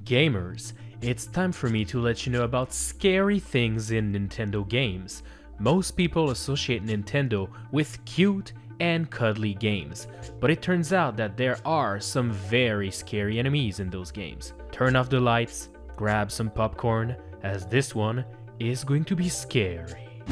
Gamers, it's time for me to let you know about scary things in Nintendo games. Most people associate Nintendo with cute and cuddly games, but it turns out that there are some very scary enemies in those games. Turn off the lights, grab some popcorn, as this one is going to be scary.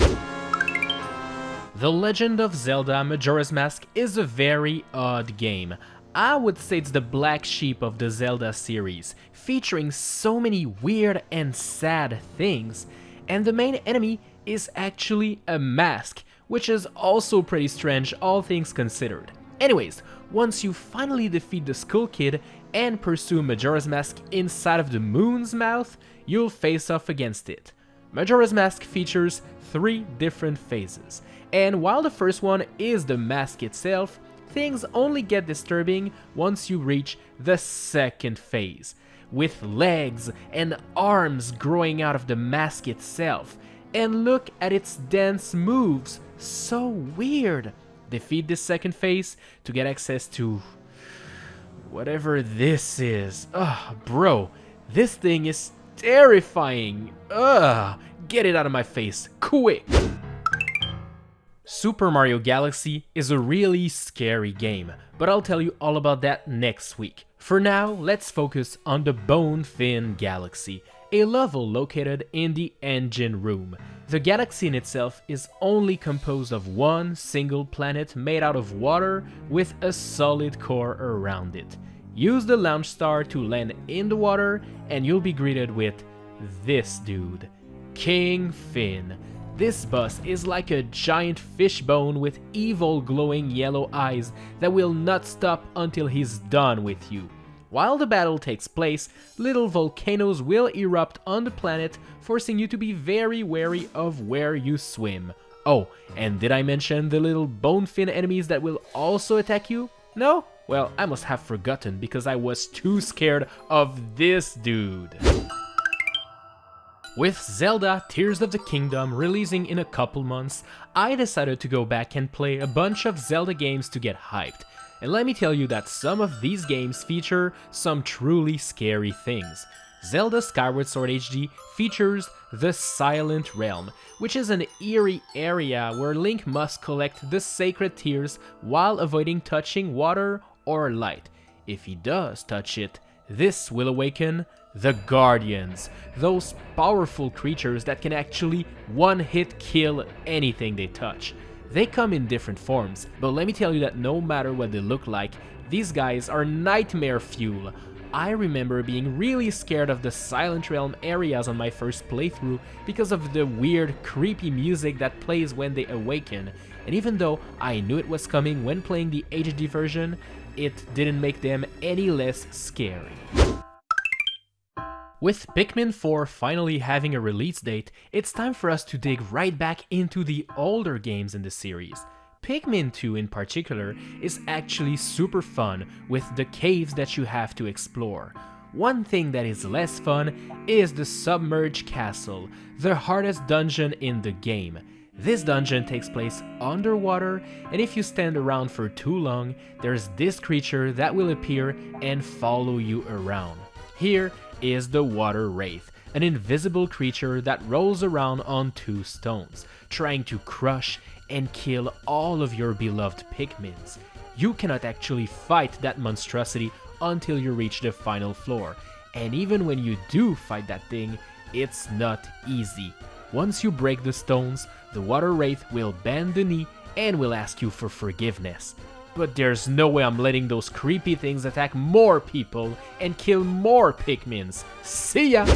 The Legend of Zelda Majora's Mask is a very odd game. I would say it's the black sheep of the Zelda series, featuring so many weird and sad things, and the main enemy is actually a mask, which is also pretty strange all things considered. Anyways, once you finally defeat the Skull Kid and pursue Majora's Mask inside of the moon's mouth, you'll face off against it. Majora's Mask features 3 different phases, and while the first one is the mask itself, things only get disturbing once you reach the second phase, with legs and arms growing out of the mask itself. And look at its dance moves, so weird. Defeat this second phase to get access to whatever this is. Ugh, bro, this thing is terrifying. Ugh, get it out of my face, quick. Super Mario Galaxy is a really scary game, but I'll tell you all about that next week. For now, let's focus on the Bone Fin Galaxy, a level located in the engine room. The galaxy in itself is only composed of one single planet made out of water with a solid core around it. Use the launch star to land in the water and you'll be greeted with this dude, King Fin. This boss is like a giant fishbone with evil glowing yellow eyes that will not stop until he's done with you. While the battle takes place, little volcanoes will erupt on the planet, forcing you to be very wary of where you swim. Oh, and did I mention the little bone fin enemies that will also attack you? No? Well, I must have forgotten because I was too scared of this dude. With Zelda Tears of the Kingdom releasing in a couple months, I decided to go back and play a bunch of Zelda games to get hyped. And let me tell you that some of these games feature some truly scary things. Zelda Skyward Sword HD features the Silent Realm, which is an eerie area where Link must collect the sacred tears while avoiding touching water or light. If he does touch it, this will awaken the Guardians, those powerful creatures that can actually one-hit kill anything they touch. They come in different forms, but let me tell you that no matter what they look like, these guys are nightmare fuel. I remember being really scared of the Silent Realm areas on my first playthrough because of the weird, creepy music that plays when they awaken, and even though I knew it was coming when playing the HD version, it didn't make them any less scary. With Pikmin 4 finally having a release date, it's time for us to dig right back into the older games in the series. Pikmin 2 in particular is actually super fun with the caves that you have to explore. One thing that is less fun is the Submerged Castle, the hardest dungeon in the game. This dungeon takes place underwater, and if you stand around for too long, there's this creature that will appear and follow you around. Here is the Water Wraith, an invisible creature that rolls around on 2 stones, trying to crush and kill all of your beloved Pikmins. You cannot actually fight that monstrosity until you reach the final floor, and even when you do fight that thing, it's not easy. Once you break the stones, the Water Wraith will bend the knee and will ask you for forgiveness. But there's no way I'm letting those creepy things attack more people and kill more Pikmins. See ya!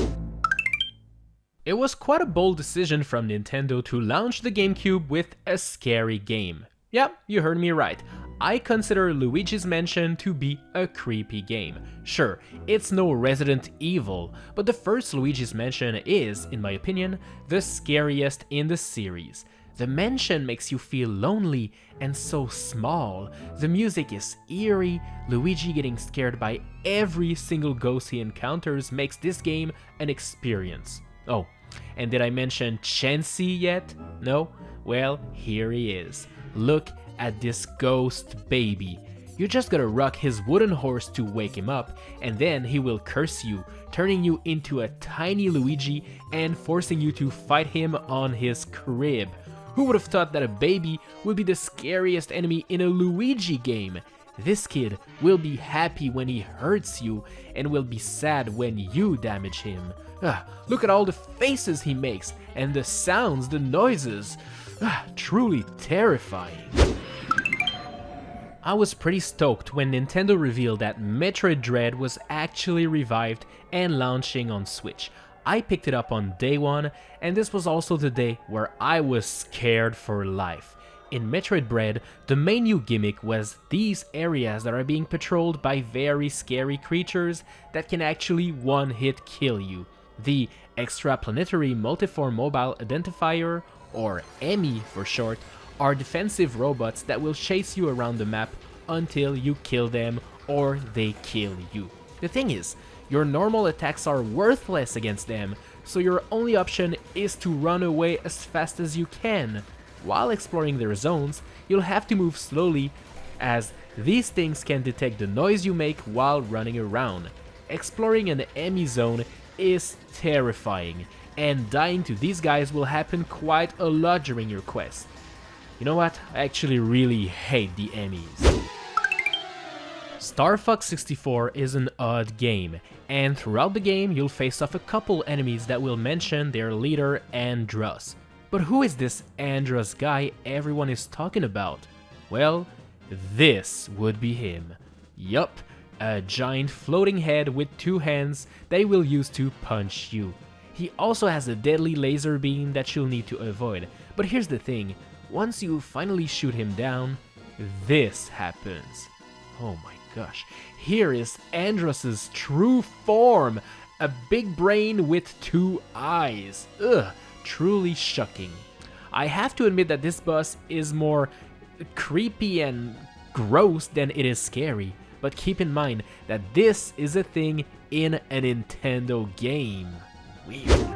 It was quite a bold decision from Nintendo to launch the GameCube with a scary game. Yep, you heard me right. I consider Luigi's Mansion to be a creepy game. Sure, it's no Resident Evil, but the first Luigi's Mansion is, in my opinion, the scariest in the series. The mansion makes you feel lonely and so small. The music is eerie. Luigi getting scared by every single ghost he encounters makes this game an experience. Oh, and did I mention Chansey yet? No? Well, here he is. Look at this ghost baby. You just gotta rock his wooden horse to wake him up, and then he will curse you, turning you into a tiny Luigi and forcing you to fight him on his crib. Who would have thought that a baby would be the scariest enemy in a Luigi game? This kid will be happy when he hurts you and will be sad when you damage him. Look at all the faces he makes and the sounds, the noises. Truly terrifying. I was pretty stoked when Nintendo revealed that Metroid Dread was actually revived and launching on Switch. I picked it up on day one, and this was also the day where I was scared for life. In Metroid Dread, the main new gimmick was these areas that are being patrolled by very scary creatures that can actually one-hit kill you. The Extraplanetary Multiform Mobile Identifier, or EMI for short, are defensive robots that will chase you around the map until you kill them or they kill you. The thing is, your normal attacks are worthless against them, so your only option is to run away as fast as you can. While exploring their zones, you'll have to move slowly, as these things can detect the noise you make while running around. Exploring an EMI zone is terrifying, and dying to these guys will happen quite a lot during your quest. You know what? I actually really hate the EMIs. Star Fox 64 is an odd game, and throughout the game you'll face off a couple enemies that will mention their leader Andros. But who is this Andros guy everyone is talking about? Well, this would be him. Yup, a giant floating head with two hands they will use to punch you. He also has a deadly laser beam that you'll need to avoid. But here's the thing, once you finally shoot him down, this happens. Oh my gosh, here is Andros's true form, a big brain with two eyes. Ugh, truly shocking. I have to admit that this boss is more creepy and gross than it is scary, but keep in mind that this is a thing in a Nintendo game. Weird.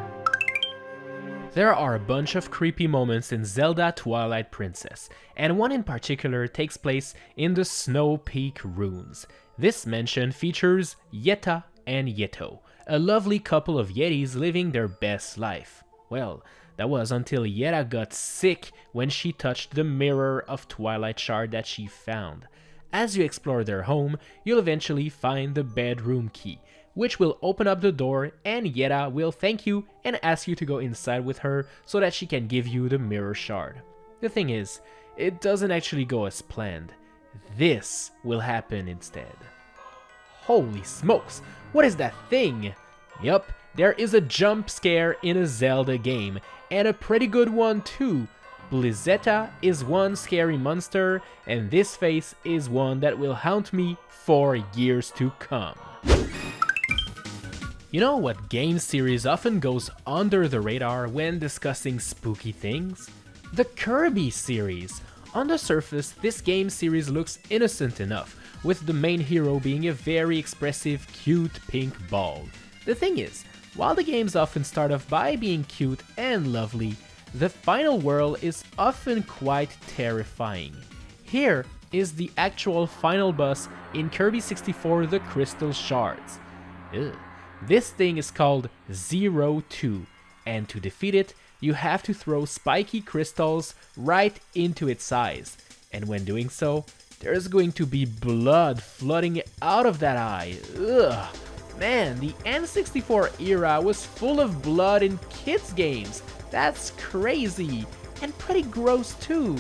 There are a bunch of creepy moments in Zelda Twilight Princess, and one in particular takes place in the Snow Peak ruins. This mansion features Yetta and Yeto, a lovely couple of Yetis living their best life. Well, that was until Yetta got sick when she touched the mirror of Twilight Shard that she found. As you explore their home, you'll eventually find the bedroom key, which will open up the door, and Yetta will thank you and ask you to go inside with her so that she can give you the mirror shard. The thing is, it doesn't actually go as planned. This will happen instead. Holy smokes, what is that thing? Yup, there is a jump scare in a Zelda game, and a pretty good one too. Blizzetta is one scary monster, and this face is one that will haunt me for years to come. You know what game series often goes under the radar when discussing spooky things? The Kirby series. On the surface, this game series looks innocent enough, with the main hero being a very expressive, cute pink ball. The thing is, while the games often start off by being cute and lovely, the final world is often quite terrifying. Here is the actual final boss in Kirby 64 The Crystal Shards. Ugh. This thing is called 02, and to defeat it, you have to throw spiky crystals right into its eyes, and when doing so, there's going to be blood flooding out of that eye. Ugh. Man, the N64 era was full of blood in kids' games. That's crazy, and pretty gross too.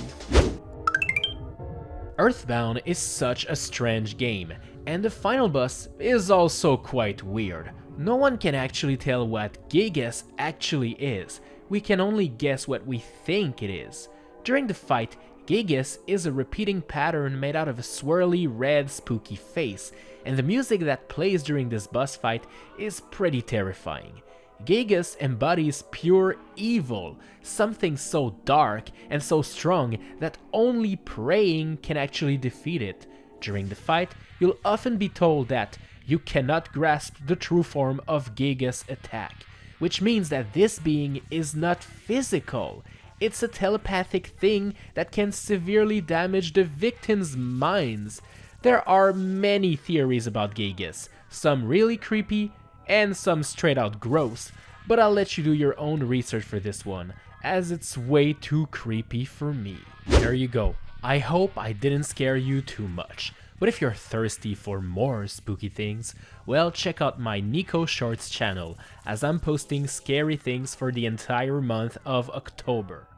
Earthbound is such a strange game, and the final boss is also quite weird. No one can actually tell what Gigas actually is. We can only guess what we think it is. During the fight, Gigas is a repeating pattern made out of a swirly red spooky face, and the music that plays during this boss fight is pretty terrifying. Gigas embodies pure evil, something so dark and so strong that only praying can actually defeat it. During the fight, you'll often be told that you cannot grasp the true form of Gigas' attack, which means that this being is not physical. It's a telepathic thing that can severely damage the victims' minds. There are many theories about Gaia, some really creepy and some straight out gross, but I'll let you do your own research for this one, as it's way too creepy for me. There you go. I hope I didn't scare you too much, but if you're thirsty for more spooky things, well, check out my Nico Shorts channel, as I'm posting scary things for the entire month of October.